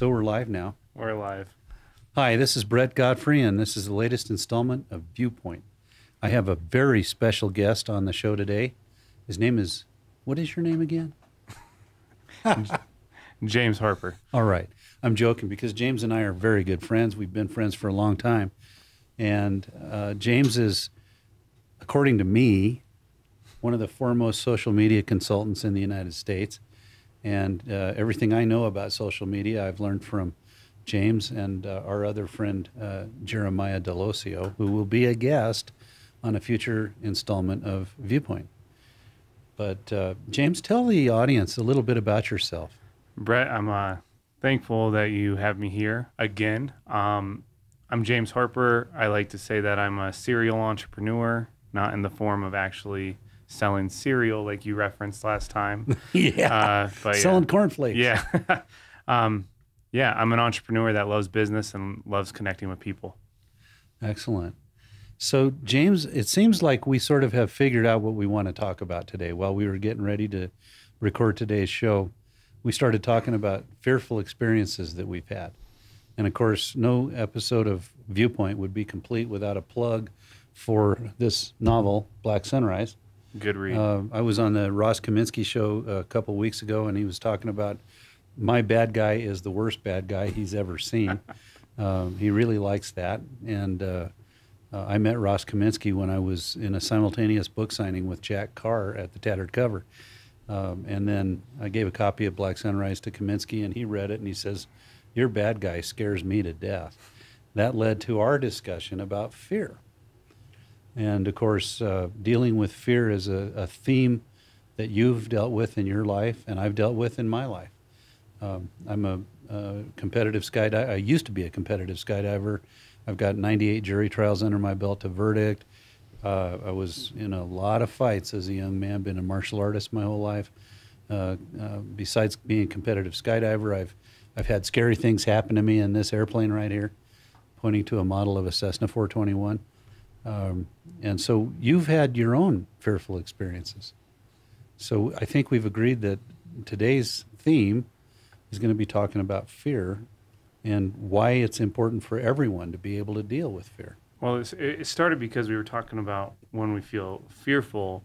So we're live now. We're live. Hi, this is Brett Godfrey, and this is the latest installment of ViewPoint. I have a very special guest on the show today. His name is, what is your name again? James Harper. All right. I'm joking because James and I are very good friends. We've been friends for a long time. And James is, according to me, one of the foremost social media consultants in the United States. And everything I know about social media, I've learned from James and our other friend, Jeremiah Delosio, who will be a guest on a future installment of ViewPoint. But James, tell the audience a little bit about yourself. Brett, I'm thankful that you have me here again. I'm James Harper. I like to say that I'm a serial entrepreneur, not in the form of actually selling cereal like you referenced last time. But selling cornflakes. Yeah. Yeah, I'm an entrepreneur that loves business and loves connecting with people. Excellent. So, James, it seems like we sort of have figured out what we want to talk about today. While we were getting ready to record today's show, we started talking about fearful experiences that we've had. And, of course, no episode of ViewPoint would be complete without a plug for this novel, Black Sunrise. Good read. I was on the Ross Kaminsky show a couple weeks ago, and he was talking about my bad guy is the worst bad guy he's ever seen. He really likes that. And I met Ross Kaminsky when I was in a simultaneous book signing with Jack Carr at the Tattered Cover. And then I gave a copy of Black Sunrise to Kaminsky, and he read it, and he says, "Your bad guy scares me to death." That led to our discussion about fear. And, of course, dealing with fear is a theme that you've dealt with in your life and I've dealt with in my life. I'm a competitive skydiver. I used to be a competitive skydiver. I've got 98 jury trials under my belt to verdict. I was in a lot of fights as a young man, been a martial artist my whole life. Besides being a competitive skydiver, I've had scary things happen to me in this airplane right here, pointing to a model of a Cessna 421. And so you've had your own fearful experiences. So I think we've agreed that today's theme is going to be talking about fear and why it's important for everyone to be able to deal with fear. Well, it started because we were talking about when we feel fearful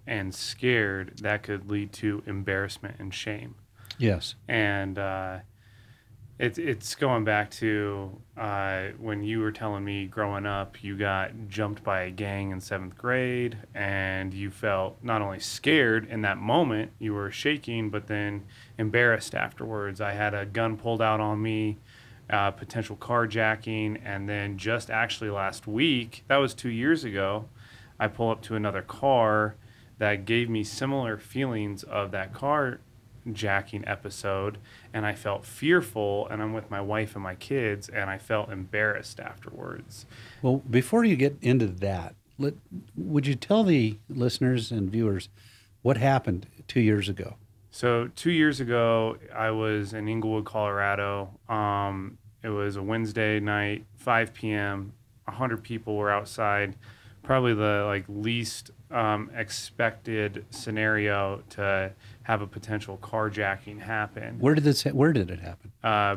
and scared, that could lead to embarrassment and shame. Yes. And it's going back to when you were telling me growing up, you got jumped by a gang in 7th grade, and you felt not only scared in that moment, you were shaking, but then embarrassed afterwards. I had a gun pulled out on me, potential carjacking, and then just actually last week, that was 2 years ago, I pull up to another car that gave me similar feelings of that carjacking episode, and I felt fearful, and I'm with my wife and my kids, and I felt embarrassed afterwards. Well, before you get into that, would you tell the listeners and viewers what happened 2 years ago? So 2 years ago, I was in Inglewood, Colorado. It was a Wednesday night, 5 p.m. 100 people were outside. Probably the least expected scenario to have a potential carjacking happen. Where did it happen?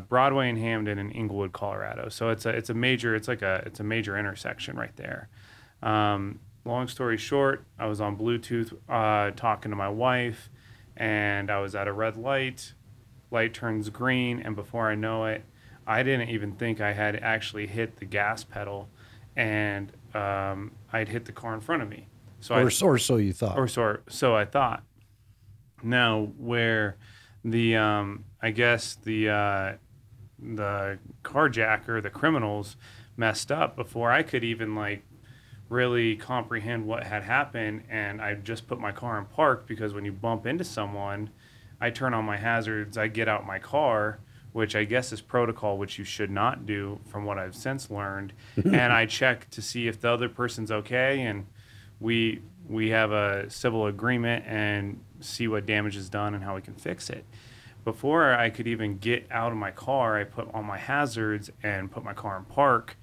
Broadway and Hamden in Inglewood, Colorado. So it's a major intersection right there. Long story short, I was on Bluetooth talking to my wife, and I was at a red light. Light turns green, and before I know it, I didn't even think I had actually hit the gas pedal, and I'd hit the car in front of me. Or so you thought. Or so I thought. Now, where the I guess the carjacker, the criminals, messed up before I could even really comprehend what had happened, and I just put my car in park, because when you bump into someone, I turn on my hazards, I get out my car, which I guess is protocol, which you should not do from what I've since learned, and I check to see if the other person's okay, and we have a civil agreement and see what damage is done and how we can fix it. Before I could even get out of my car, I put on my hazards and put my car in park.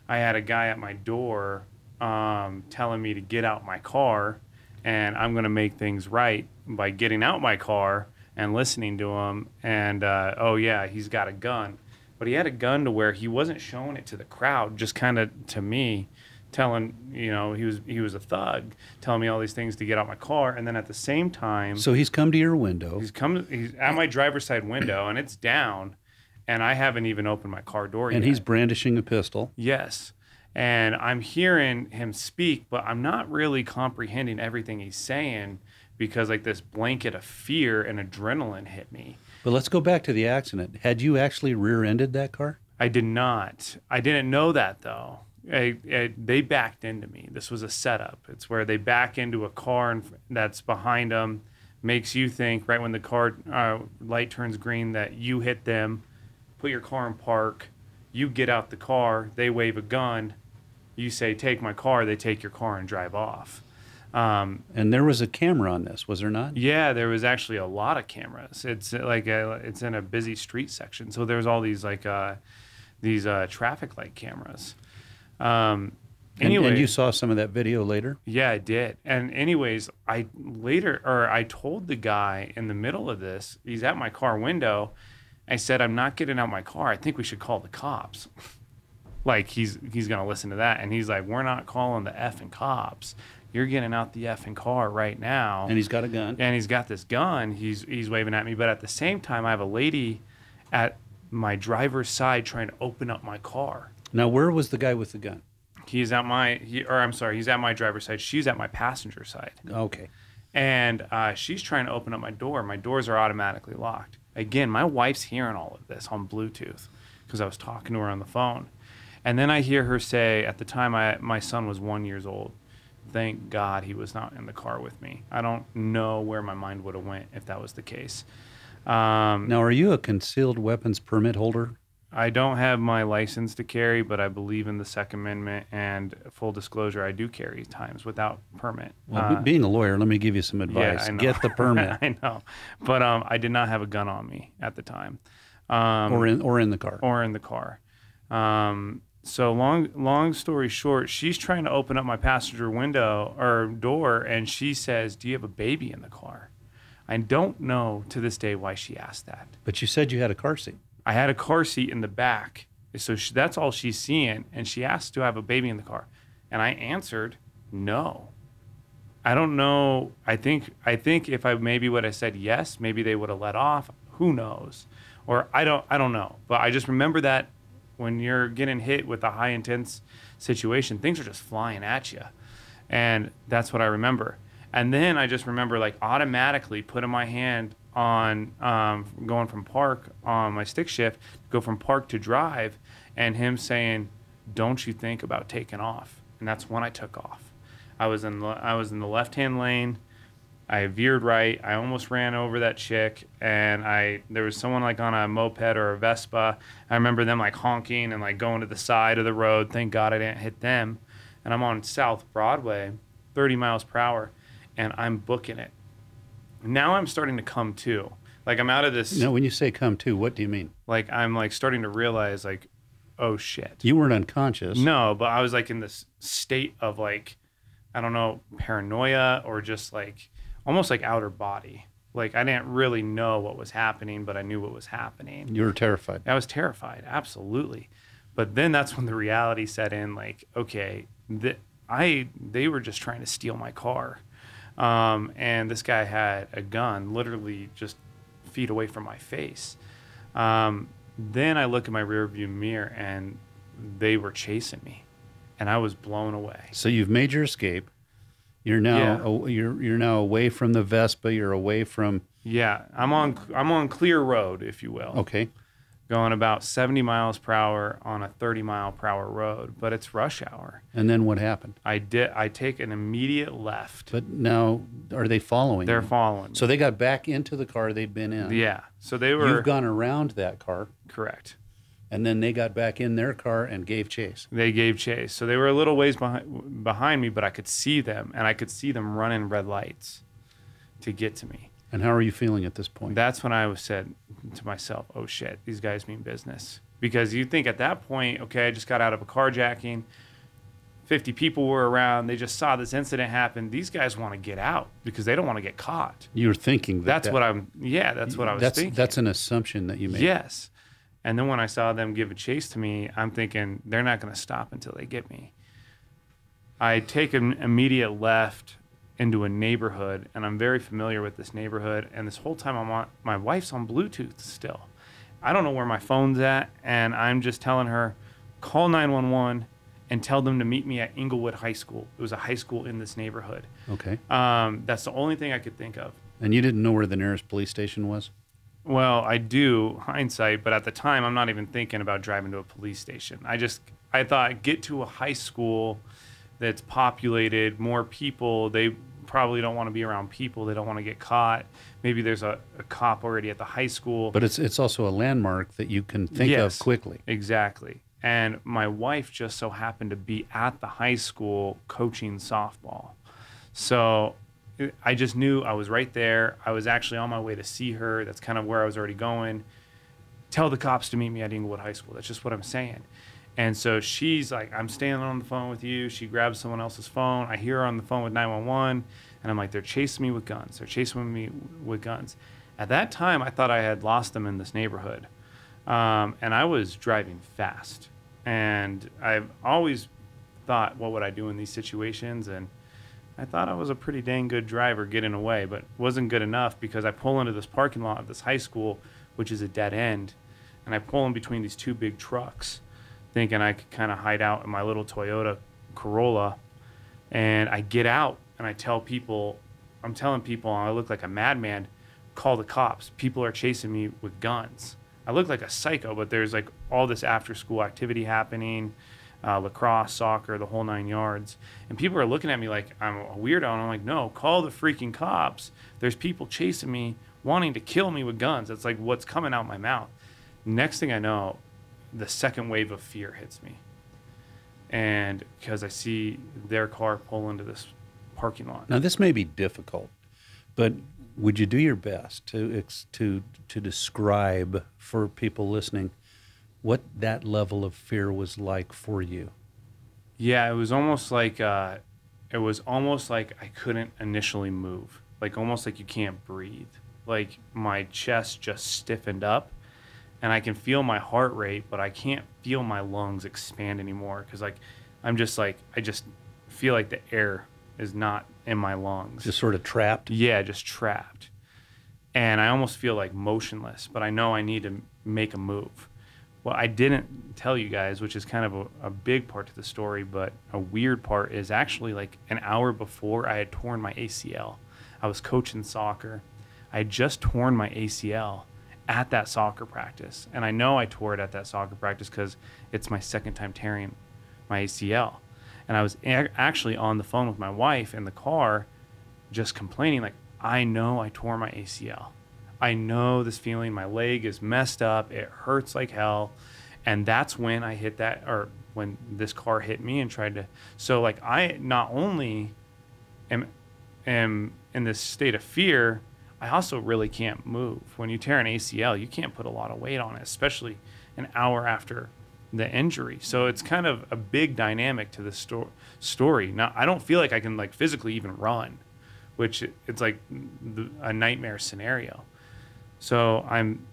I had a guy at my door telling me to get out my car, and I'm going to make things right by getting out my car and listening to him. And, oh, yeah, he's got a gun. But he had a gun to where he wasn't showing it to the crowd, just kind of to me, telling, you know, he was a thug, telling me all these things to get out my car. And then at the same time... So he's come to your window. He's at my driver's side window, and it's down, and I haven't even opened my car door yet. And he's brandishing a pistol. Yes. And I'm hearing him speak, but I'm not really comprehending everything he's saying because, like, this blanket of fear and adrenaline hit me. But let's go back to the accident. Had you actually rear-ended that car? I did not. I didn't know that, though. They backed into me. This was a setup. It's where they back into a car that's behind them, makes you think right when the car light turns green that you hit them, put your car in park, you get out the car, they wave a gun, you say, take my car, they take your car and drive off. And there was a camera on this, was there not? Yeah, there was actually a lot of cameras. It's like it's in a busy street section, so there's all these like these traffic light cameras. Anyway, and you saw some of that video later? Yeah, I did. And anyways, I told the guy in the middle of this, he's at my car window. I said, I'm not getting out my car. I think we should call the cops. Like he's gonna listen to that, and he's like, we're not calling the effing cops. You're getting out the effing car right now. And he's got a gun. And he's got this gun. He's waving at me, but at the same time, I have a lady at my driver's side trying to open up my car. Now, where was the guy with the gun? He's at my driver's side. She's at my passenger side. Okay. And she's trying to open up my door. My doors are automatically locked. Again, my wife's hearing all of this on Bluetooth because I was talking to her on the phone. And then I hear her say, at the time my son was 1 year old, thank God he was not in the car with me. I don't know where my mind would have went if that was the case. Now, are you a concealed weapons permit holder? I don't have my license to carry, but I believe in the Second Amendment, and full disclosure, I do carry times without permit. Well, being a lawyer, let me give you some advice. Yeah, I know. Get the permit. I know. But I did not have a gun on me at the time. Or in the car. Or in the car. So long story short, she's trying to open up my passenger window or door, and she says, do you have a baby in the car? I don't know to this day why she asked that. But you said you had a car seat. I had a car seat in the back, so that's all she's seeing, and she asked, do I have a baby in the car? And I answered, no. I don't know. I think if I maybe would have said yes, maybe they would have let off. Who knows? Or I don't know. But I just remember that when you're getting hit with a high intense situation, things are just flying at you. And that's what I remember. And then I just remember like automatically putting my hand on going from park on my stick shift, go from park to drive, and him saying, don't you think about taking off? And that's when I took off. I was in the left-hand lane. I veered right. I almost ran over that chick, and there was someone like on a moped or a Vespa. I remember them like honking and like going to the side of the road. Thank God I didn't hit them. And I'm on South Broadway, 30 miles per hour, and I'm booking it. Now I'm starting to come to. Like I'm out of this. Now, when you say come to, what do you mean? Like I'm like starting to realize like, oh shit. You weren't unconscious. No, but I was like in this state of like, I don't know, paranoia or just like almost like outer body. Like I didn't really know what was happening, but I knew what was happening. You were terrified. I was terrified, absolutely. But then that's when the reality set in. Like, okay, they were just trying to steal my car. And this guy had a gun literally just feet away from my face. Then I look in my rear view mirror and they were chasing me and I was blown away. So you've made your escape. You're now you're now away from the Vespa. You're away from. Yeah, I'm on clear road, if you will. Okay. Going about 70 miles per hour on a 30 mile per hour road, but it's rush hour. And then what happened? I take an immediate left. But now, are they following? They're you? following. So they got back into the car they'd been in. Yeah. So they were. You've gone around that car. Correct. And then they got back in their car and gave chase. They gave chase. So they were a little ways behind me, but I could see them, and I could see them running red lights to get to me. And how are you feeling at this point? That's when I said to myself, oh shit, these guys mean business. Because you think at that point, okay, I just got out of a carjacking, 50 people were around. They just saw this incident happen. These guys want to get out because they don't want to get caught. You're thinking that's what I was thinking. That's an assumption that you made. Yes. And then when I saw them give a chase to me, I'm thinking they're not going to stop until they get me. I take an immediate left into a neighborhood, and I'm very familiar with this neighborhood. And this whole time my wife's on Bluetooth still. I don't know where my phone's at, and I'm just telling her, call 911 and tell them to meet me at Inglewood High School. It was a high school in this neighborhood. Okay. That's the only thing I could think of. And you didn't know where the nearest police station was? Well, I do, hindsight, but at the time, I'm not even thinking about driving to a police station. I thought, get to a high school that's populated, more people. They probably don't want to be around people. They don't want to get caught. Maybe there's a cop already at the high school. But it's also a landmark that you can think of quickly. Exactly. And my wife just so happened to be at the high school coaching softball. So I just knew I was right there. I was actually on my way to see her. That's kind of where I was already going. Tell the cops to meet me at Inglewood High School. That's just what I'm saying. And so she's like, I'm staying on the phone with you. She grabs someone else's phone. I hear her on the phone with 911. And I'm like, they're chasing me with guns. They're chasing me with guns. At that time, I thought I had lost them in this neighborhood. And I was driving fast. And I've always thought, what would I do in these situations? And I thought I was a pretty dang good driver getting away, but wasn't good enough because I pull into this parking lot of this high school, which is a dead end. And I pull in between these two big trucks, thinking I could kind of hide out in my little Toyota Corolla. And I get out and I'm telling people I look like a madman, call the cops. People are chasing me with guns. I look like a psycho, but there's like all this after school activity happening, lacrosse, soccer, the whole 9 yards. And people are looking at me like I'm a weirdo. And I'm like, no, call the freaking cops. There's people chasing me, wanting to kill me with guns. That's like what's coming out my mouth. Next thing I know, the second wave of fear hits me. And because I see their car pull into this parking lot. Now, this may be difficult, but would you do your best to describe for people listening what that level of fear was like for you? Yeah, it was almost like I couldn't initially move. Like almost like you can't breathe. Like my chest just stiffened up. And I can feel my heart rate, but I can't feel my lungs expand anymore because I just feel like the air is not in my lungs. Just sort of trapped? Yeah, just trapped. And I almost feel like motionless, but I know I need to make a move. What I didn't tell you guys, which is kind of a big part to the story, but a weird part, is actually like an hour before I had torn my ACL. I was coaching soccer. I had just torn my ACL at that soccer practice. And I know I tore it at that soccer practice because it's my second time tearing my ACL. And I was actually on the phone with my wife in the car just complaining, like, I know I tore my ACL. I know this feeling, my leg is messed up, it hurts like hell. And that's when I hit that, or when this car hit me and tried to, so like I not only am in this state of fear, I also really can't move. When you tear an ACL, you can't put a lot of weight on it, especially an hour after the injury. So it's kind of a big dynamic to the story. Now, I don't feel like I can like physically even run, which it's like a nightmare scenario. So I'm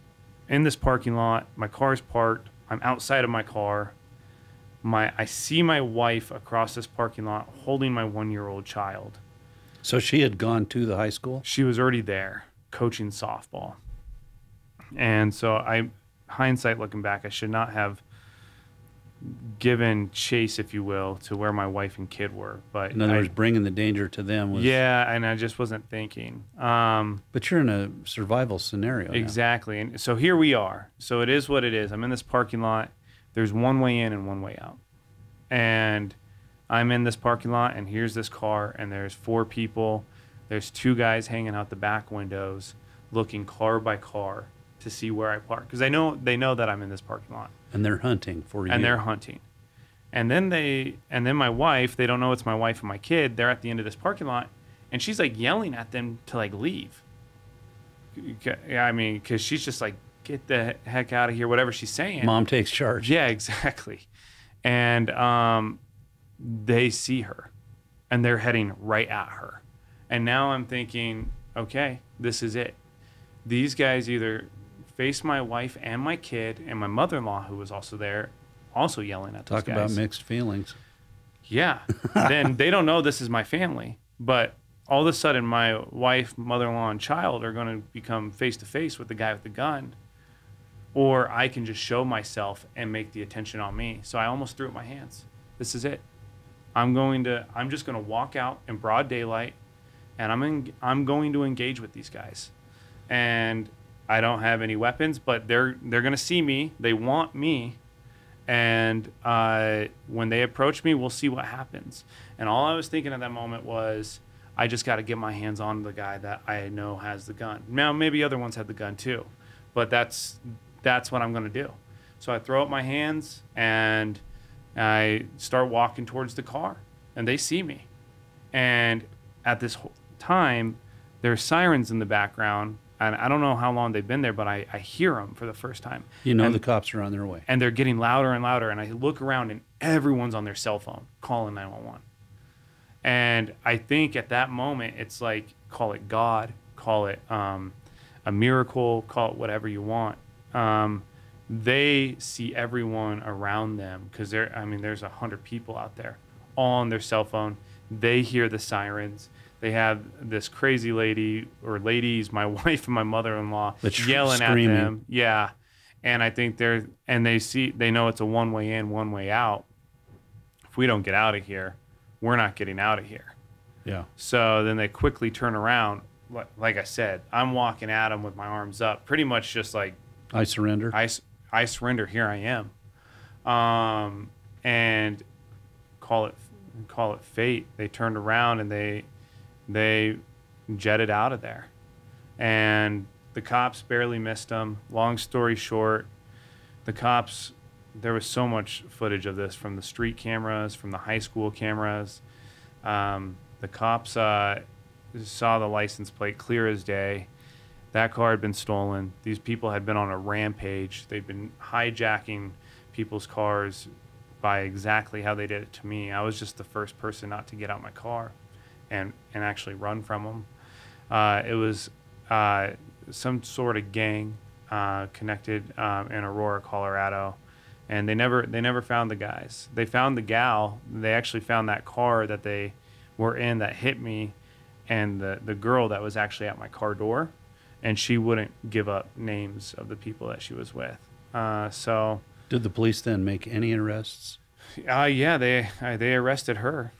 in this parking lot. My car's parked. I'm outside of my car. I see my wife across this parking lot holding my 1-year-old child. So she had gone to the high school? She was already there coaching softball. And so hindsight looking back, I should not have given chase, if you will, to where my wife and kid were. But in other words, bringing the danger to them was... Yeah, and I just wasn't thinking. But you're in a survival scenario Exactly. now. And so here we are. So it is what it is. I'm in this parking lot. There's one way in and one way out. And I'm in this parking lot, and here's this car, and there's 4 people. There's 2 guys hanging out the back windows, looking car by car to see where I park, because they know that I'm in this parking lot. And they're hunting for you. And they're hunting. And then my wife, they don't know it's my wife and my kid. They're at the end of this parking lot, and she's like yelling at them to like leave. I mean, because she's just like, get the heck out of here, whatever she's saying. Mom takes charge. Yeah, exactly. And they see her and they're heading right at her. And now I'm thinking, okay, this is it. These guys either face my wife and my kid and my mother-in-law, who was also there, also yelling at these guys. Talk about mixed feelings. Yeah. Then they don't know this is my family. But all of a sudden, my wife, mother-in-law, and child are going to become face-to-face with the guy with the gun. Or I can just show myself and make the attention on me. So I almost threw up my hands. This is it. I'm just going to walk out in broad daylight, and I'm going to engage with these guys. And I don't have any weapons, but they're going to see me. They want me. And when they approach me, we'll see what happens. And all I was thinking at that moment was, I just got to get my hands on the guy that I know has the gun. Now, maybe other ones have the gun too, but that's what I'm going to do. So I throw up my hands and I start walking towards the car, and they see me. And at this time, there's sirens in the background, and I don't know how long they've been there, but I hear them for the first time. You know, the cops are on their way. And they're getting louder and louder, and I look around, and everyone's on their cell phone calling 911. And I think at that moment, it's like, call it God, call it a miracle, call it whatever you want. They see everyone around them because there's 100 people out there all on their cell phone. They hear the sirens. They have this crazy lady or ladies, my wife and my mother-in-law, yelling screaming at them. Yeah. And I think they know it's a one-way in, one-way out. If we don't get out of here, we're not getting out of here. Yeah. So then they quickly turn around. Like I said, I'm walking at them with my arms up, pretty much just like, I surrender. I surrender. Here I am. And call it fate. They turned around and they jetted out of there. And the cops barely missed them. Long story short, there was so much footage of this from the street cameras, from the high school cameras. The cops saw the license plate clear as day. That car had been stolen. These people had been on a rampage. They'd been hijacking people's cars by exactly how they did it to me. I was just the first person not to get out my car and actually run from them. It was some sort of gang connected in Aurora, Colorado. And they never found the guys. They found the gal. They actually found that car that they were in that hit me, and the girl that was actually at my car door, and she wouldn't give up names of the people that she was with. So did the police then make any arrests? Yeah, they arrested her,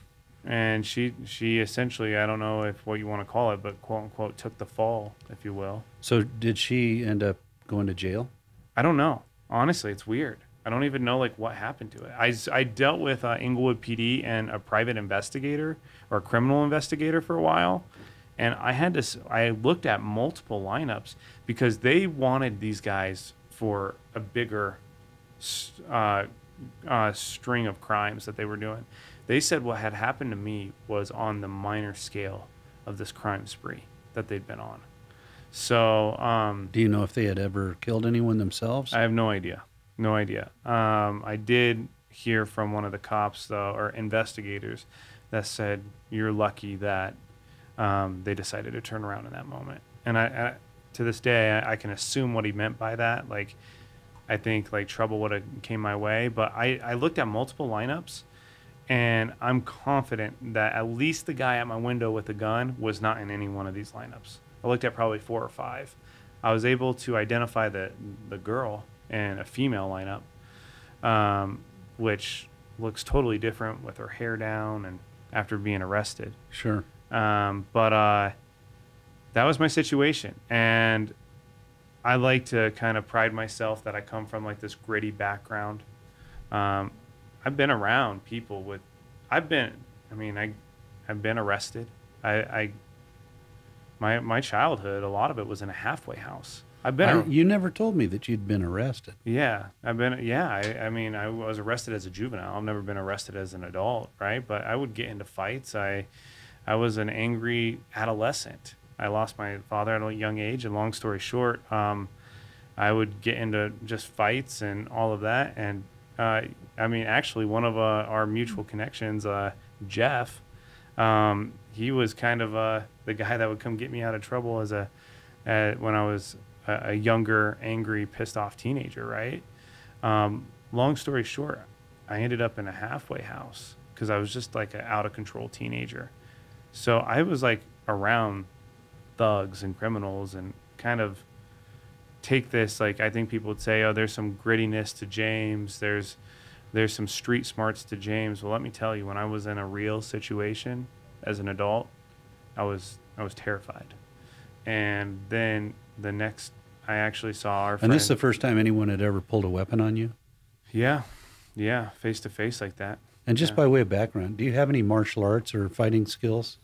and she essentially, I don't know if what you want to call it, but quote unquote took the fall, if you will. So did she end up going to jail? I don't know. Honestly, it's weird. I don't even know what happened to it. I dealt with Inglewood PD and a private investigator or a criminal investigator for a while, and I looked at multiple lineups because they wanted these guys for a bigger string of crimes that they were doing. They said what had happened to me was on the minor scale of this crime spree that they'd been on. So, do you know if they had ever killed anyone themselves? I have no idea. No idea. I did hear from one of the cops, though, or investigators, that said, you're lucky that they decided to turn around in that moment. And I to this day, I can assume what he meant by that. I think trouble would have came my way. But I looked at multiple lineups, and I'm confident that at least the guy at my window with the gun was not in any one of these lineups. I looked at probably 4 or 5. I was able to identify the girl and a female lineup, which looks totally different with her hair down and after being arrested. Sure. But that was my situation. And I like to kind of pride myself that I come from this gritty background. I've been around people I've been arrested. My childhood, a lot of it was in a halfway house. You never told me that you'd been arrested. Yeah, I was arrested as a juvenile. I've never been arrested as an adult, right? But I would get into fights. I was an angry adolescent. I lost my father at a young age, and long story short, I would get into just fights and all of that. And I mean, actually, one of our mutual connections, Jeff, he was kind of the guy that would come get me out of trouble when I was a younger, angry, pissed off teenager, right? Long story short, I ended up in a halfway house because I was just like an out of control teenager. So I was like around thugs and criminals and kind of take this, like, I think people would say, oh, there's some grittiness to James. There's some street smarts to James. Well, let me tell you, when I was in a real situation as an adult, I was terrified. And then I actually saw our friend. And this is the first time anyone had ever pulled a weapon on you? Yeah, face to face like that. And just by way of background, do you have any martial arts or fighting skills?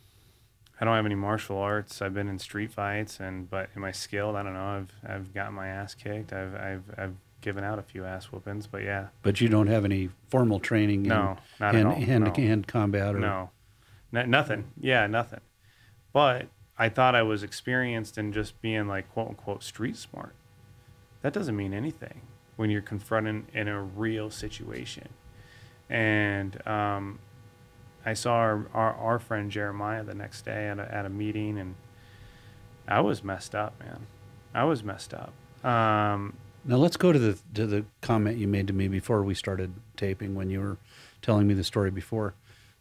I don't have any martial arts. I've been in street fights, but am I skilled? I don't know. I've gotten my ass kicked. I've given out a few ass whoopings, but yeah. But you don't have any formal training no, not in at all. hand combat? Or... No, nothing. Yeah, nothing. But I thought I was experienced in just being like, quote unquote, street smart. That doesn't mean anything when you're confronted in a real situation. And I saw our friend Jeremiah the next day at a meeting, and I was messed up, man. I was messed up. Now let's go to the comment you made to me before we started taping when you were telling me the story before.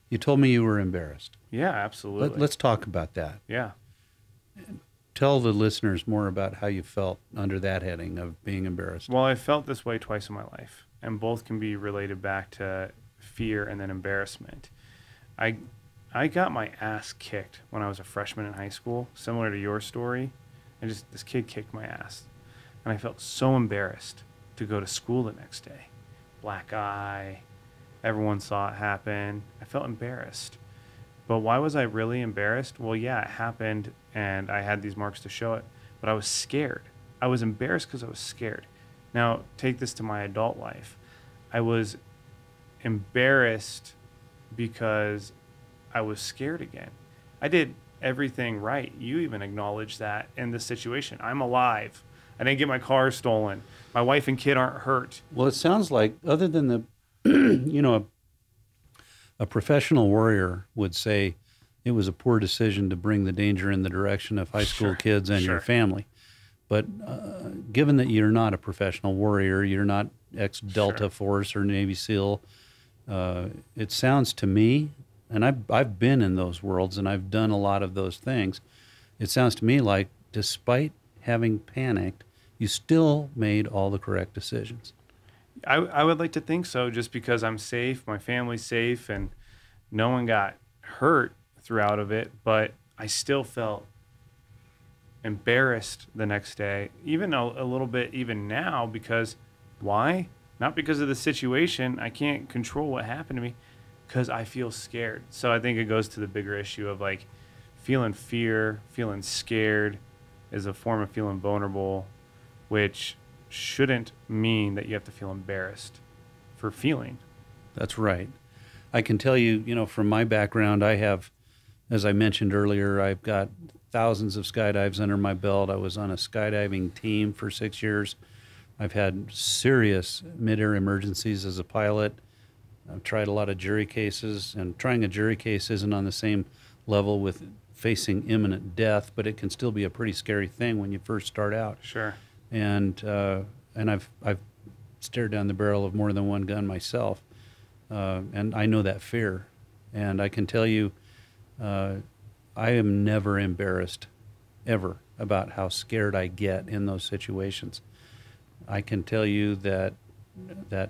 You told me you were embarrassed. Yeah, absolutely. Let's talk about that. Yeah. Tell the listeners more about how you felt under that heading of being embarrassed. Well, I felt this way twice in my life, and both can be related back to fear and then embarrassment. I got my ass kicked when I was a freshman in high school, similar to your story, and just this kid kicked my ass. And I felt so embarrassed to go to school the next day. Black eye, everyone saw it happen. I felt embarrassed. But why was I really embarrassed? Well, yeah, it happened, and I had these marks to show it, but I was scared. I was embarrassed because I was scared. Now, take this to my adult life. I was embarrassed because I was scared again. I did everything right. You even acknowledged that in this situation. I'm alive. I didn't get my car stolen. My wife and kid aren't hurt. Well, it sounds like, other than the, a professional warrior would say it was a poor decision to bring the danger in the direction of high school kids and your family. But given that you're not a professional warrior, you're not ex-Delta Force or Navy SEAL, it sounds to me, and I've been in those worlds and I've done a lot of those things, it sounds to me like despite having panicked, you still made all the correct decisions. I would like to think so, just because I'm safe, my family's safe, and no one got hurt throughout of it, but I still felt embarrassed the next day, even a little bit even now, because why? Not because of the situation. I can't control what happened to me, because I feel scared. So I think it goes to the bigger issue of like feeling fear, feeling scared is a form of feeling vulnerable, which shouldn't mean that you have to feel embarrassed for feeling. That's right. I can tell you, from my background, I have, as I mentioned earlier, I've got thousands of skydives under my belt. I was on a skydiving team for 6 years. I've had serious mid-air emergencies as a pilot. I've tried a lot of jury cases, and trying a jury case isn't on the same level with facing imminent death, but it can still be a pretty scary thing when you first start out. Sure. And I've stared down the barrel of more than one gun myself, and I know that fear. And I can tell you, I am never embarrassed, ever, about how scared I get in those situations. I can tell you that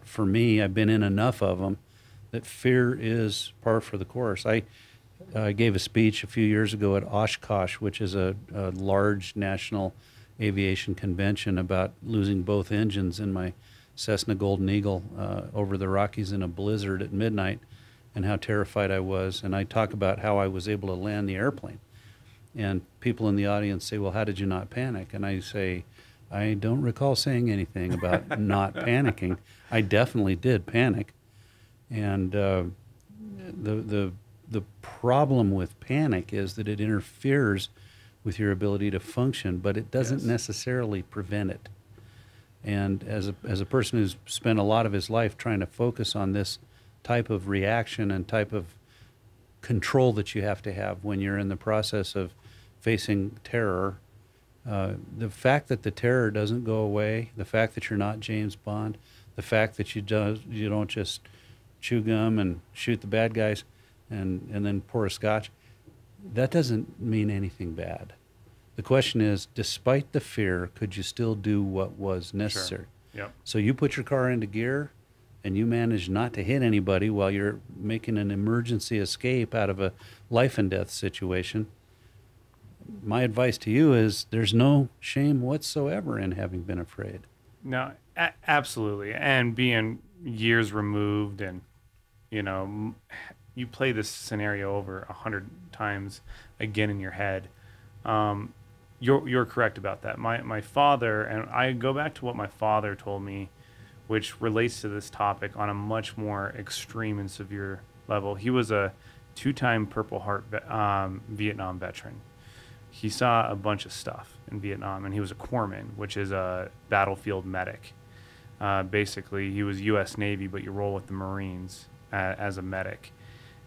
for me, I've been in enough of them that fear is par for the course. I gave a speech a few years ago at Oshkosh, which is a large national aviation convention, about losing both engines in my Cessna Golden Eagle over the Rockies in a blizzard at midnight, and how terrified I was. And I talk about how I was able to land the airplane. And people in the audience say, well, how did you not panic? And I say, I don't recall saying anything about not panicking. I definitely did panic. And the problem with panic is that it interferes with your ability to function, but it doesn't necessarily prevent it. And as a person who's spent a lot of his life trying to focus on this type of reaction and type of control that you have to have when you're in the process of facing terror, the fact that the terror doesn't go away, the fact that you're not James Bond, the fact that you don't just chew gum and shoot the bad guys and then pour a scotch, that doesn't mean anything bad. The question is, despite the fear, could you still do what was necessary? Sure. Yep. So you put your car into gear and you manage not to hit anybody while you're making an emergency escape out of a life and death situation. My advice to you is there's no shame whatsoever in having been afraid. No, absolutely. And being years removed, and you know, you play this scenario over 100 times again in your head. You're correct about that. My father, and I go back to what my father told me, which relates to this topic on a much more extreme and severe level. He was a 2-time Purple Heart Vietnam veteran. He saw a bunch of stuff in Vietnam, and he was a corpsman, which is a battlefield medic. Basically, he was U.S. Navy, but you roll with the Marines as a medic.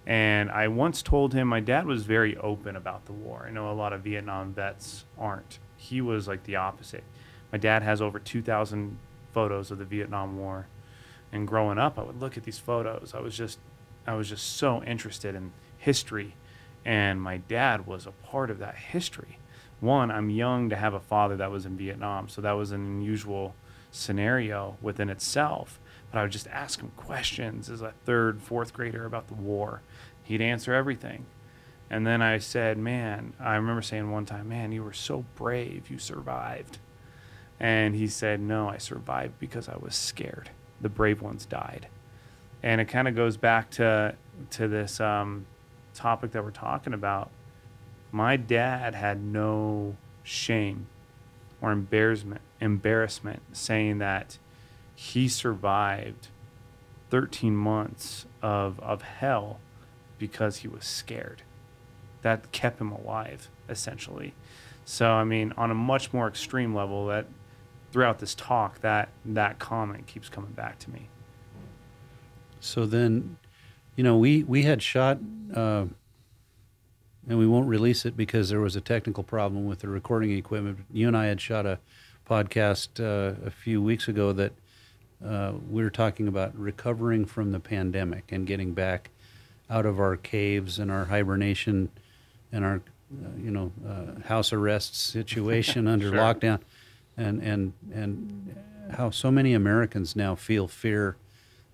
And I once told him my dad was very open about the war. I know a lot of Vietnam vets aren't. He was like the opposite. My dad has over 2,000 photos of the Vietnam War. And growing up, I would look at these photos. I was just so interested in history. And my dad was a part of that history. One, I'm young to have a father that was in Vietnam, so that was an unusual scenario within itself. But I would just ask him questions as a 3rd, 4th grader about the war. He'd answer everything. And then I said, man, I remember saying one time, man, you were so brave, you survived. And he said, no, I survived because I was scared. The brave ones died. And it kind of goes back to this topic that we're talking about. My dad had no shame or embarrassment saying that he survived 13 months of hell because he was scared. That kept him alive, essentially. So, I mean, on a much more extreme level, that throughout this talk, that comment keeps coming back to me. So then, you know, we had shot, and we won't release it because there was a technical problem with the recording equipment. You and I had shot a podcast a few weeks ago that we were talking about recovering from the pandemic and getting back out of our caves and our hibernation and our, house arrest situation under Sure. lockdown, and how so many Americans now feel fear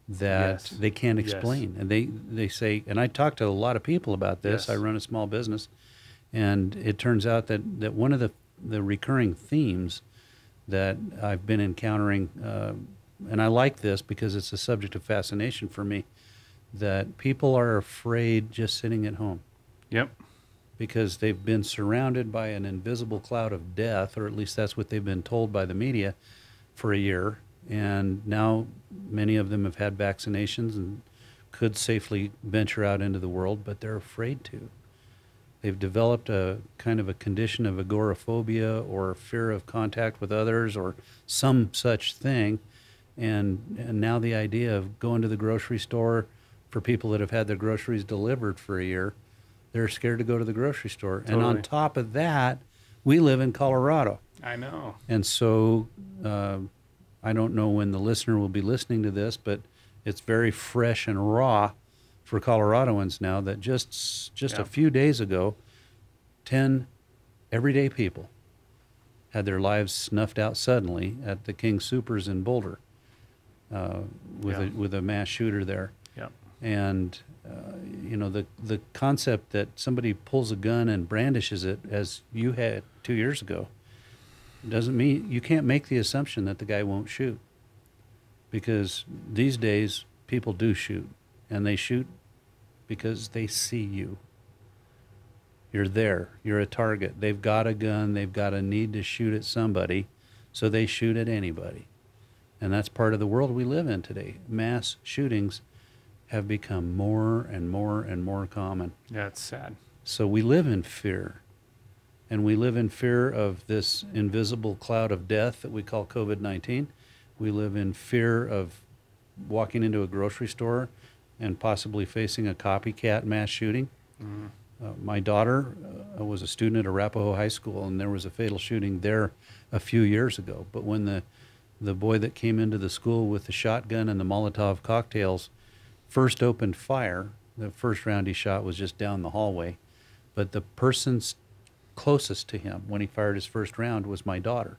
that Yes. they can't Yes. explain. And they say, and I talk to a lot of people about this. Yes. I run a small business, and it turns out that one of the recurring themes that I've been encountering, and I like this because it's a subject of fascination for me, that people are afraid just sitting at home Yep. because they've been surrounded by an invisible cloud of death, or at least that's what they've been told by the media for a year. And now many of them have had vaccinations and could safely venture out into the world, but they're afraid to. They've developed a kind of a condition of agoraphobia or fear of contact with others or some such thing. And now the idea of going to the grocery store for people that have had their groceries delivered for a year, they're scared to go to the grocery store. Totally. And on top of that, we live in Colorado. I know. And so I don't know when the listener will be listening to this, but it's very fresh and raw for Coloradoans now that just a few days ago, 10 everyday people had their lives snuffed out suddenly at the King Soopers in Boulder with a mass shooter there. Yep. And the concept that somebody pulls a gun and brandishes it, as you had 2 years ago, doesn't mean you can't make the assumption that the guy won't shoot, because these days people do shoot, and they shoot because they see you. You're there. You're a target. They've got a gun. They've got a need to shoot at somebody, so they shoot at anybody. And that's part of the world we live in today. Mass shootings have become more and more and more common. Yeah, it's sad. So we live in fear. And we live in fear of this invisible cloud of death that we call COVID-19. We live in fear of walking into a grocery store and possibly facing a copycat mass shooting. Mm. My daughter was a student at Arapahoe High School, and there was a fatal shooting there a few years ago. But when the boy that came into the school with the shotgun and the Molotov cocktails first opened fire, the first round he shot was just down the hallway. But the person closest to him when he fired his first round was my daughter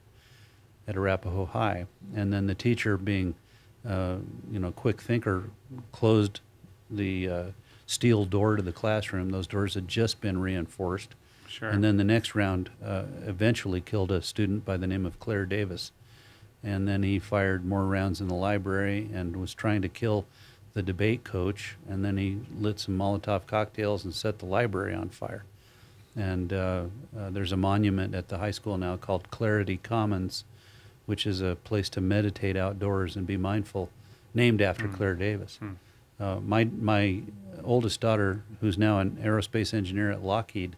at Arapahoe High. And then the teacher, being quick thinker, closed the steel door to the classroom. Those doors had just been reinforced. Sure. And then the next round eventually killed a student by the name of Claire Davis. And then he fired more rounds in the library and was trying to kill the debate coach. And then he lit some Molotov cocktails and set the library on fire. And there's a monument at the high school now called Clarity Commons, which is a place to meditate outdoors and be mindful, named after Claire Davis. My oldest daughter, who's now an aerospace engineer at Lockheed,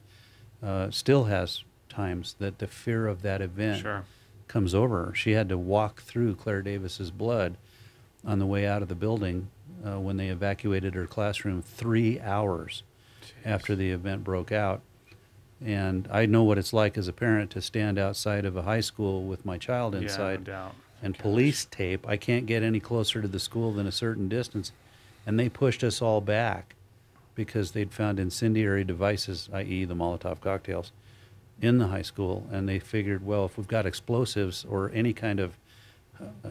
still has times that the fear of that event Sure. comes over her. She had to walk through Claire Davis's blood on the way out of the building when they evacuated her classroom 3 hours after the event broke out. And I know what it's like as a parent to stand outside of a high school with my child inside, no doubt. and police tape. I can't get any closer to the school than a certain distance. And they pushed us all back because they'd found incendiary devices, i.e. the Molotov cocktails, in the high school. And they figured, well, if we've got explosives or any kind of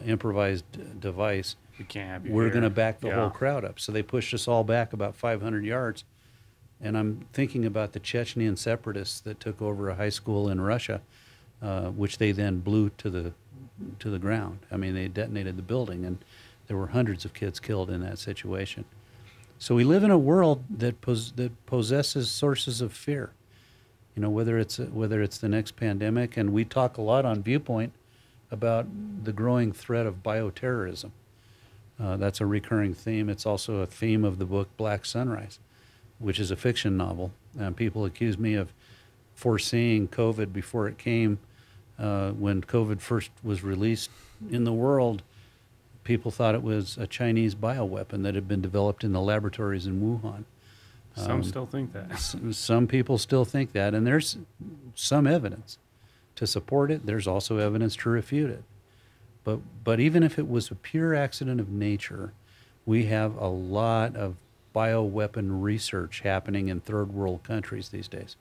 improvised device, We can't have you we're here. going to back the Yeah. whole crowd up. So they pushed us all back about 500 yards. And I'm thinking about the Chechnyan separatists that took over a high school in Russia, which they then blew to the ground. I mean, they detonated the building, and there were hundreds of kids killed in that situation. So we live in a world that possesses sources of fear. You know, whether it's the next pandemic, and we talk a lot on ViewPoint about the growing threat of bioterrorism. That's a recurring theme. It's also a theme of the book Black Sunrise, which is a fiction novel. People accuse me of foreseeing COVID before it came. When COVID first was released in the world, people thought it was a Chinese bioweapon that had been developed in the laboratories in Wuhan. Some still think that. Some people still think that, and there's some evidence to support it. There's also evidence to refute it. But even if it was a pure accident of nature, we have a lot of bioweapon research happening in third world countries these days.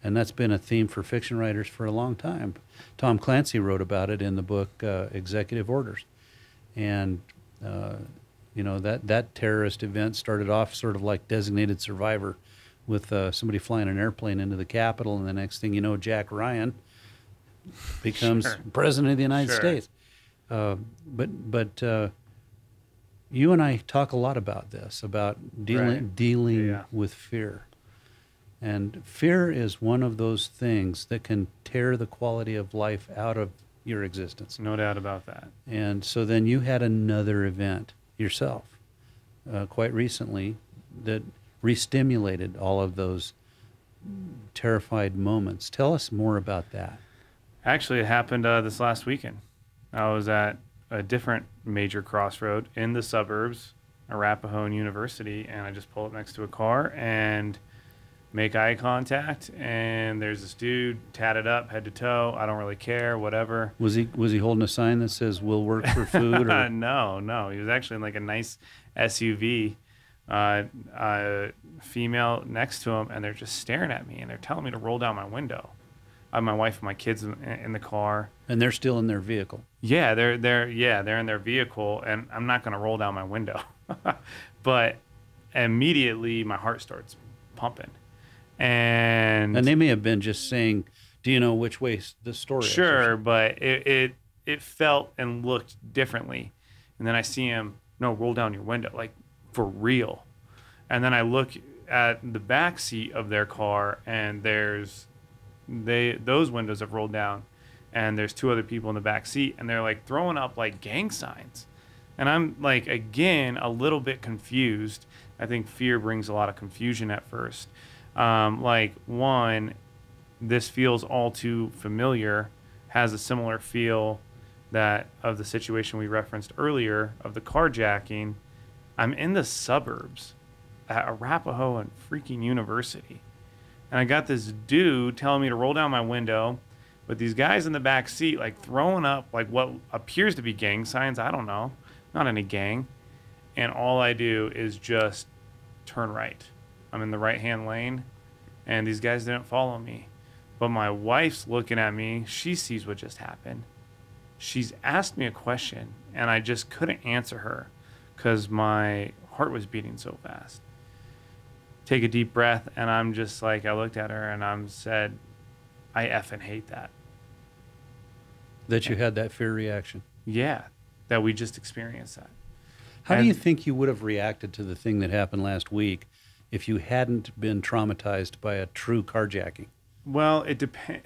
And that's been a theme for fiction writers for a long time. Tom Clancy wrote about it in the book Executive Orders. And, that terrorist event started off sort of like Designated Survivor, with somebody flying an airplane into the Capitol, and the next thing you know, Jack Ryan becomes Sure. president of the United Sure. States. But you and I talk a lot about this, about Right. dealing Yeah. with fear. And fear is one of those things that can tear the quality of life out of your existence. No doubt about that. And so then you had another event yourself quite recently that re-stimulated all of those terrified moments. Tell us more about that. Actually, it happened this last weekend. I was at a different major crossroad in the suburbs, Arapahoe and University, and I just pull up next to a car and make eye contact, and there's this dude tatted up head to toe. I don't really care, whatever. Was he holding a sign that says "We'll work for food"? Or? No. He was actually in like a nice SUV, female next to him, and they're just staring at me, and they're telling me to roll down my window. I have my wife and my kids in the car. And they're still in their vehicle. Yeah, they're in their vehicle, and I'm not going to roll down my window. But immediately my heart starts pumping. And they may have been just saying, "Do you know which way the store is?" Sure, but it felt and looked differently. And then I see him, no, roll down your window, like for real. And then I look at the back seat of their car, and those windows have rolled down, and there's two other people in the back seat, and they're like throwing up like gang signs. And I'm like, again, a little bit confused. I think fear brings a lot of confusion at first. Like, one, this feels all too familiar, has a similar feel that of the situation we referenced earlier of the carjacking. I'm in the suburbs at Arapahoe and freaking University. And I got this dude telling me to roll down my window with these guys in the back seat, like throwing up like what appears to be gang signs. I don't know. Not any gang. And all I do is just turn right. I'm in the right-hand lane, and these guys didn't follow me. But my wife's looking at me. She sees what just happened. She's asked me a question, and I just couldn't answer her because my heart was beating so fast. Take a deep breath, and I'm just like, I looked at her, and I said, I effing hate that. That you had that fear reaction. Yeah, that we just experienced that. How do you think you would have reacted to the thing that happened last week if you hadn't been traumatized by a true carjacking? Well, it depends.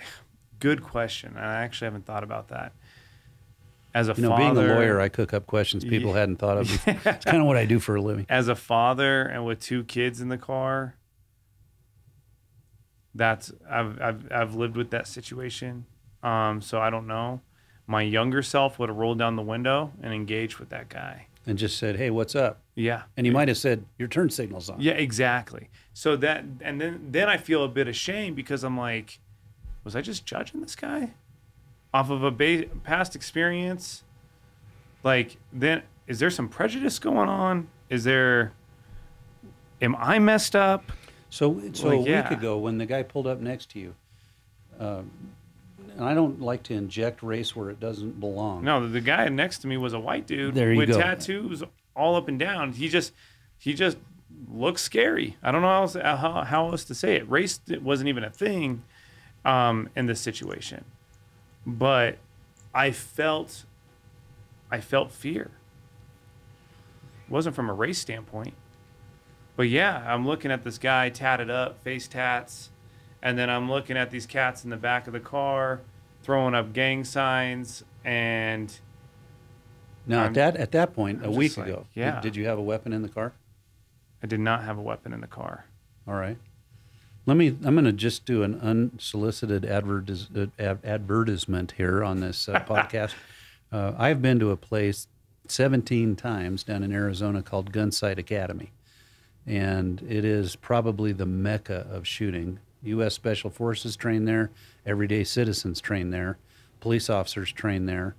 Good question. I actually haven't thought about that. As a father, being a lawyer, I cook up questions people hadn't thought of before. It's kind of what I do for a living. As a father and with 2 kids in the car, I've lived with that situation. So I don't know. My younger self would have rolled down the window and engaged with that guy. And just said, hey, what's up? Yeah. And he might have said, your turn signal's on. Yeah, exactly. So that, and then I feel a bit ashamed because I'm like, was I just judging this guy off of a past experience? Like, then is there some prejudice going on? Am I messed up? So Like, a yeah. week ago when the guy pulled up next to you, and I don't like to inject race where it doesn't belong. No, the guy next to me was a white dude There you with go. tattoos all up and down. He just looks scary. I don't know how else to say it. Race wasn't even a thing in this situation, but I felt fear. It wasn't from a race standpoint, but yeah, I'm looking at this guy tatted up, face tats. And then I'm looking at these cats in the back of the car, throwing up gang signs, and Now, at that point, a I'm week just like, ago, yeah. did you have a weapon in the car? I did not have a weapon in the car. All right. I'm going to just do an unsolicited advertisement here on this podcast. I've been to a place 17 times down in Arizona called Gunsight Academy, and it is probably the mecca of shooting. U.S. Special Forces train there. Everyday citizens train there. Police officers train there.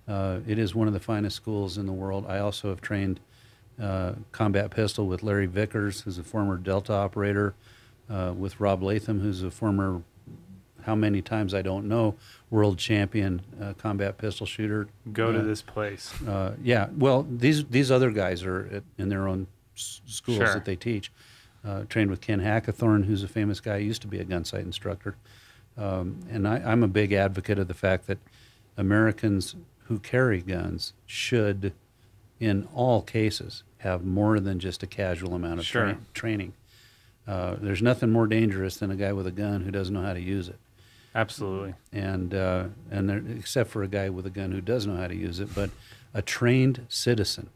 It is one of the finest schools in the world. I also have trained combat pistol with Larry Vickers, who's a former Delta operator, with Rob Latham, who's a former, how many times I don't know, world champion combat pistol shooter. Go to this place. Yeah, well, these other guys are in their own schools Sure. that they teach. Trained with Ken Hackathorn, who's a famous guy, used to be a gunsight instructor. And I'm a big advocate of the fact that Americans who carry guns should, in all cases, have more than just a casual amount of Sure. training. There's nothing more dangerous than a guy with a gun who doesn't know how to use it. Absolutely. And except for a guy with a gun who does know how to use it, but a trained citizen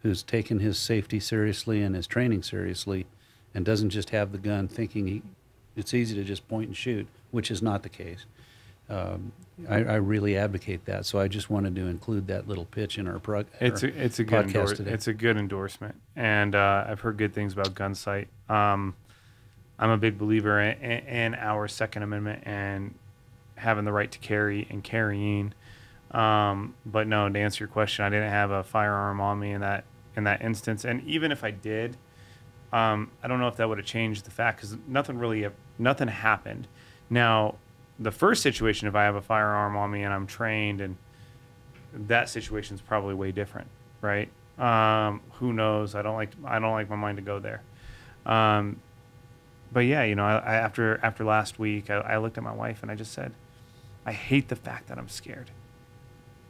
who's taken his safety seriously and his training seriously, and doesn't just have the gun thinking it's easy to just point and shoot, which is not the case. I really advocate that, so I just wanted to include that little pitch in our It's a good podcast today. It's a good endorsement, and I've heard good things about Gunsight. I'm a big believer in our Second Amendment and having the right to carry and carrying. But no, to answer your question, I didn't have a firearm on me in that instance, and even if I did, I don't know if that would have changed the fact, because nothing happened. Now, the first situation, if I have a firearm on me and I'm trained, and that situation's probably way different, right? Who knows? I don't like my mind to go there. But yeah, I after last week, I looked at my wife and I just said, I hate the fact that I'm scared.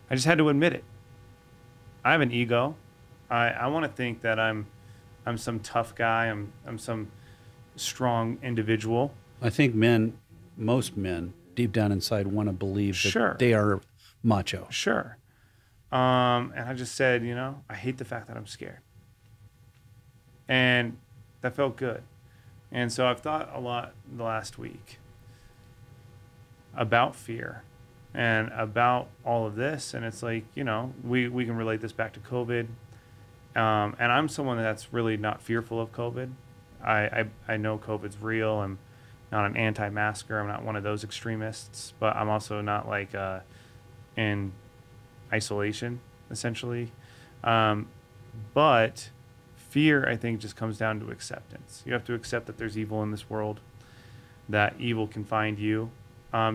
I just had to admit it. I have an ego. I want to think that I'm some tough guy. I'm some strong individual. I think most men, deep down inside, want to believe that Sure. they are macho. Sure. And I just said, I hate the fact that I'm scared. And that felt good. And so I've thought a lot the last week about fear and about all of this. And it's like, you know, we can relate this back to COVID. And I'm someone that's really not fearful of COVID. I know COVID's real. I'm not an anti-masker. I'm not one of those extremists, but I'm also not like in isolation, essentially. But fear, I think, just comes down to acceptance. You have to accept that there's evil in this world, that evil can find you.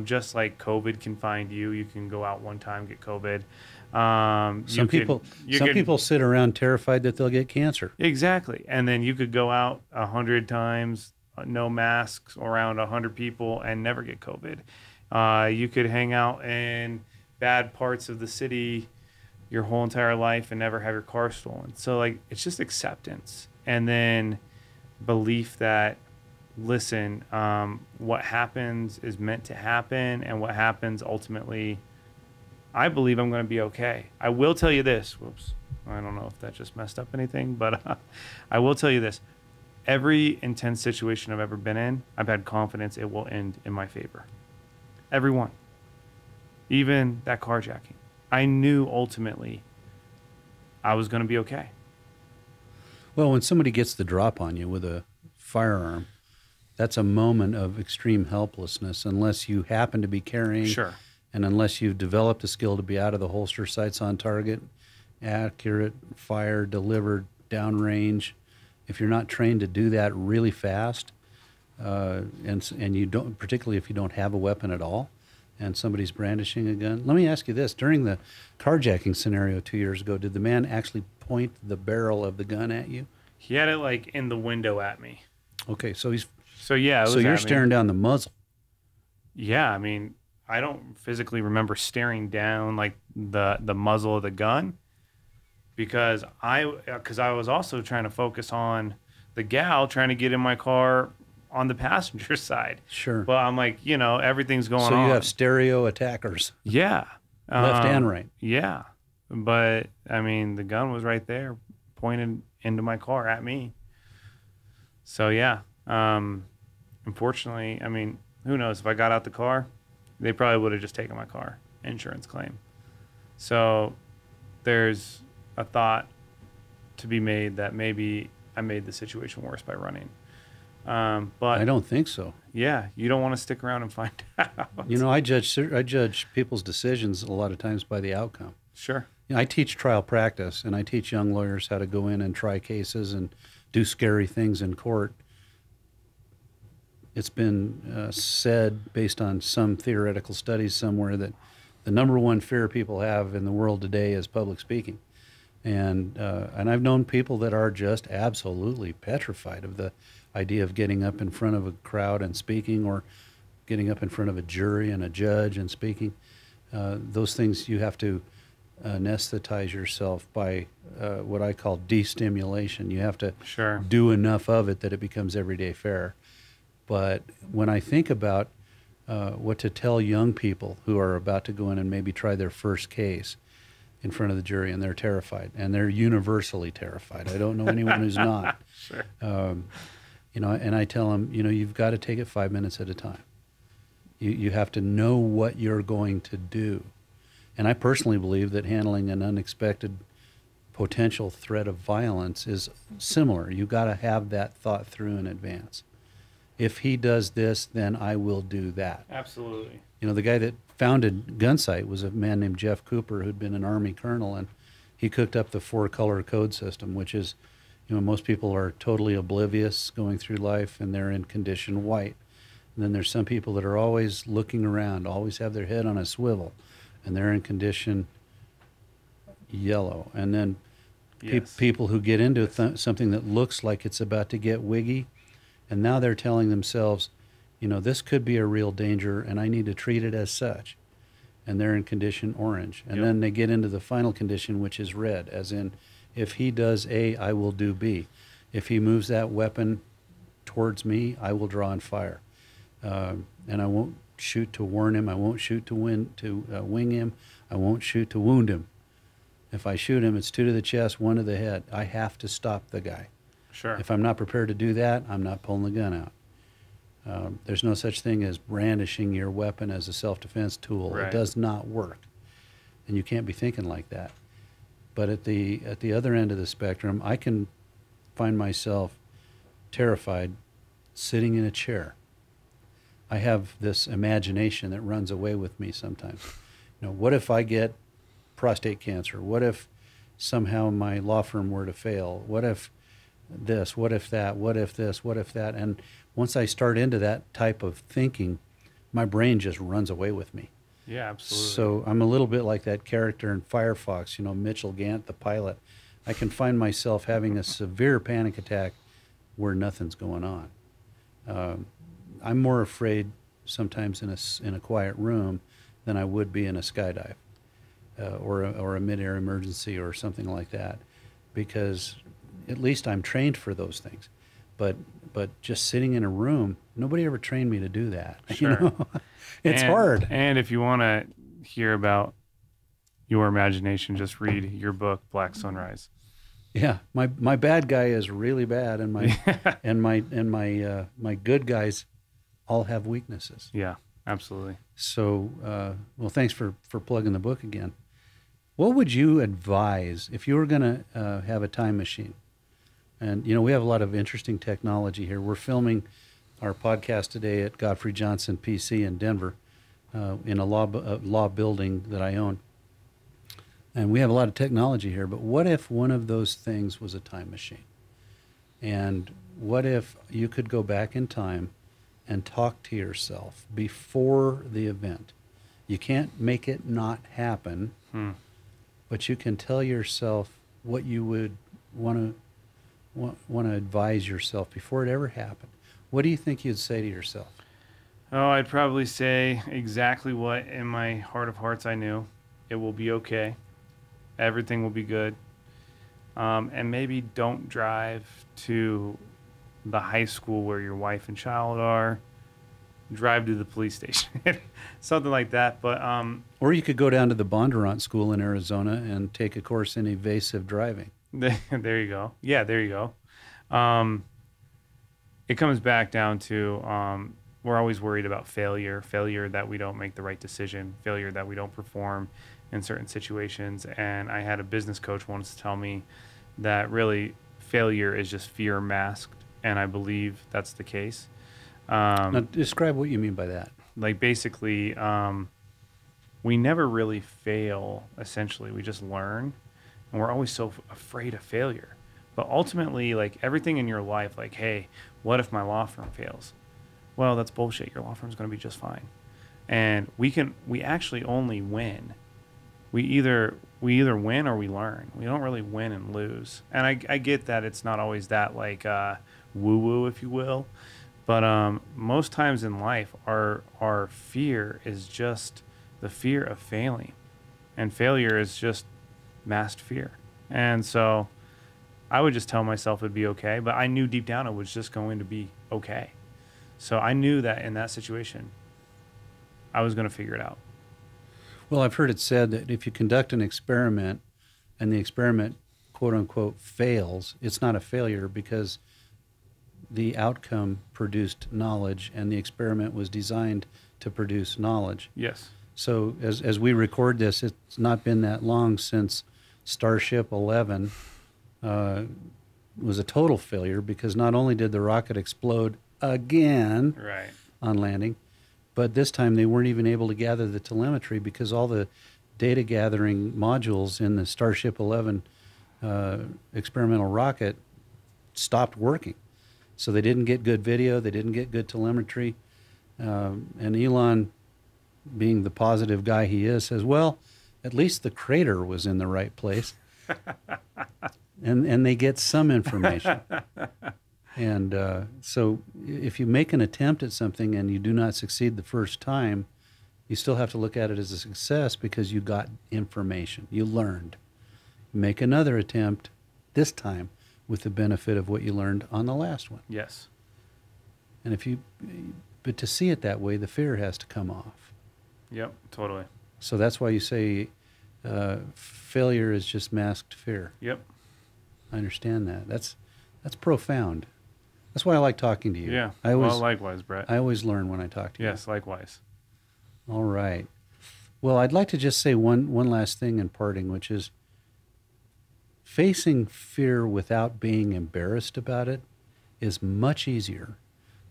Just like COVID can find you. You can go out one time, get COVID. Some people sit around terrified that they'll get cancer. Exactly. And then you could go out 100 times, no masks, around 100 people and never get COVID. You could hang out in bad parts of the city your whole entire life and never have your car stolen. So like, it's just acceptance. And then belief that, listen, what happens is meant to happen, and what happens ultimately, I believe I'm going to be okay. I will tell you this. Whoops. I don't know if that just messed up anything, but I will tell you this. Every intense situation I've ever been in, I've had confidence it will end in my favor. Every one. Even that carjacking. I knew ultimately I was going to be okay. Well, when somebody gets the drop on you with a firearm, that's a moment of extreme helplessness unless you happen to be carrying. Sure. And unless you've developed a skill to be out of the holster, sights on target, accurate, fire, delivered, downrange. If you're not trained to do that really fast, and you don't, particularly if you don't have a weapon at all, and somebody's brandishing a gun. Let me ask you this. During the carjacking scenario 2 years ago, did the man actually point the barrel of the gun at you? He had it like in the window at me. Okay, so he's... So yeah, it was so you're staring down the muzzle. Yeah, I mean, I don't physically remember staring down like the muzzle of the gun because I was also trying to focus on the gal trying to get in my car on the passenger side. Sure. But I'm like, you know, everything's going on. So you have stereo attackers. Yeah. Left and right. Yeah. But I mean, the gun was right there pointed into my car at me. So yeah. Unfortunately, I mean, who knows? If I got out the car, they probably would have just taken my car, insurance claim. So there's a thought to be made that maybe I made the situation worse by running. But I don't think so. Yeah, you don't want to stick around and find out. You know, I judge people's decisions a lot of times by the outcome. Sure. You know, I teach trial practice, and I teach young lawyers how to go in and try cases and do scary things in court. It's been said, based on some theoretical studies somewhere, that the number one fear people have in the world today is public speaking. And I've known people that are just absolutely petrified of the idea of getting up in front of a crowd and speaking, or getting up in front of a jury and a judge and speaking. Those things you have to anesthetize yourself by what I call destimulation. You have to Sure. do enough of it that it becomes everyday fare. But when I think about what to tell young people who are about to go in and maybe try their first case in front of the jury, and they're terrified, and they're universally terrified. I don't know anyone who's not. Sure. You know, and I tell them, you know, you've got to take it 5 minutes at a time. You have to know what you're going to do. And I personally believe that handling an unexpected potential threat of violence is similar. You've got to have that thought through in advance. If he does this, then I will do that. Absolutely. You know, the guy that founded Gunsight was a man named Jeff Cooper, who'd been an Army colonel, and he cooked up the 4-color code system, which is, you know, most people are totally oblivious going through life, and they're in condition white. And then there's some people that are always looking around, always have their head on a swivel, and they're in condition yellow. And then Yes. people who get into something that looks like it's about to get wiggy, and now they're telling themselves, you know, this could be a real danger, and I need to treat it as such. And they're in condition orange. And Yep. then they get into the final condition, which is red, as in, if he does A, I will do B. If he moves that weapon towards me, I will draw and fire. And I won't shoot to warn him. I won't shoot to wing him. I won't shoot to wound him. If I shoot him, it's 2 to the chest, 1 to the head. I have to stop the guy. Sure. If I'm not prepared to do that, I'm not pulling the gun out. There's no such thing as brandishing your weapon as a self-defense tool. Right. It does not work, and you can't be thinking like that. But at the other end of the spectrum, I can find myself terrified sitting in a chair. I have this imagination that runs away with me sometimes. What if I get prostate cancer? What if somehow my law firm were to fail? What if this? What if that? What if this? What if that? And once I start into that type of thinking, my brain just runs away with me. Yeah, absolutely. So I'm a little bit like that character in Firefox, Mitchell Gant, the pilot. I can find myself having a severe panic attack where nothing's going on. I'm more afraid sometimes in a quiet room than I would be in a skydive or a mid-air emergency or something like that, because at least I'm trained for those things. But just sitting in a room, nobody ever trained me to do that. Sure. It's hard. And if you want to hear about your imagination, just read your book, Black Sunrise. Yeah, my bad guy is really bad, and my good guys all have weaknesses. Yeah, absolutely. So, well, thanks for plugging the book again. What would you advise if you were going to have a time machine? And, we have a lot of interesting technology here. We're filming our podcast today at Godfrey Johnson PC in Denver in a law building that I own. And we have a lot of technology here. But what if one of those things was a time machine? And what if you could go back in time and talk to yourself before the event? You can't make it not happen, but you can tell yourself what you would want to advise yourself before it ever happened. What do you think you'd say to yourself? Oh, I'd probably say exactly what in my heart of hearts I knew. It will be okay. Everything will be good. And maybe don't drive to the high school where your wife and child are. Drive to the police station. Something like that. But or you could go down to the Bondurant School in Arizona and take a course in evasive driving. There you go. Yeah, there you go. It comes back down to we're always worried about failure that we don't make the right decision, failure that we don't perform in certain situations. And I had a business coach once tell me that really failure is just fear masked, and I believe that's the case. Now, describe what you mean by that. Like basically, we never really fail, essentially. We just learn, and we're always so afraid of failure. But ultimately, like everything in your life, like, hey, what if my law firm fails? Well, that's bullshit. Your law firm's going to be just fine. And we actually only win. We either win or we learn. We don't really win and lose. And I get that it's not always that like woo-woo, if you will. But most times in life, our fear is just the fear of failing. And failure is just masked fear. And so I would just tell myself it'd be okay. But I knew deep down it was just going to be okay. So I knew that in that situation, I was going to figure it out. Well, I've heard it said that if you conduct an experiment and the experiment, quote unquote, fails, it's not a failure because the outcome produced knowledge and the experiment was designed to produce knowledge. Yes. So as we record this, it's not been that long since Starship 11 was a total failure because not only did the rocket explode again Right. on landing, but this time they weren't even able to gather the telemetry because all the data gathering modules in the Starship 11 experimental rocket stopped working. So they didn't get good video, they didn't get good telemetry. And Elon, being the positive guy he is, says, well, at least the crater was in the right place. and they get some information. And so if you make an attempt at something and you do not succeed the first time, you still have to look at it as a success because you got information. You learned. Make another attempt this time with the benefit of what you learned on the last one. Yes. And but to see it that way, the fear has to come off. Yep, totally. So that's why you say failure is just masked fear. Yep. I understand that. That's profound. That's why I like talking to you. Yeah. I always, Well, likewise, Brett. I always learn when I talk to you. Yes, likewise. All right. Well, I'd like to just say one last thing in parting, which is facing fear without being embarrassed about it is much easier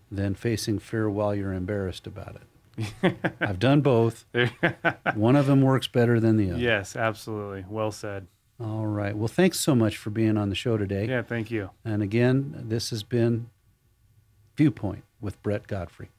than facing fear while you're embarrassed about it. I've done both. One of them works better than the other. Yes, absolutely. Well said. All right. Well, thanks so much for being on the show today. Yeah, thank you. And again, this has been ViewPoint with Brett Godfrey.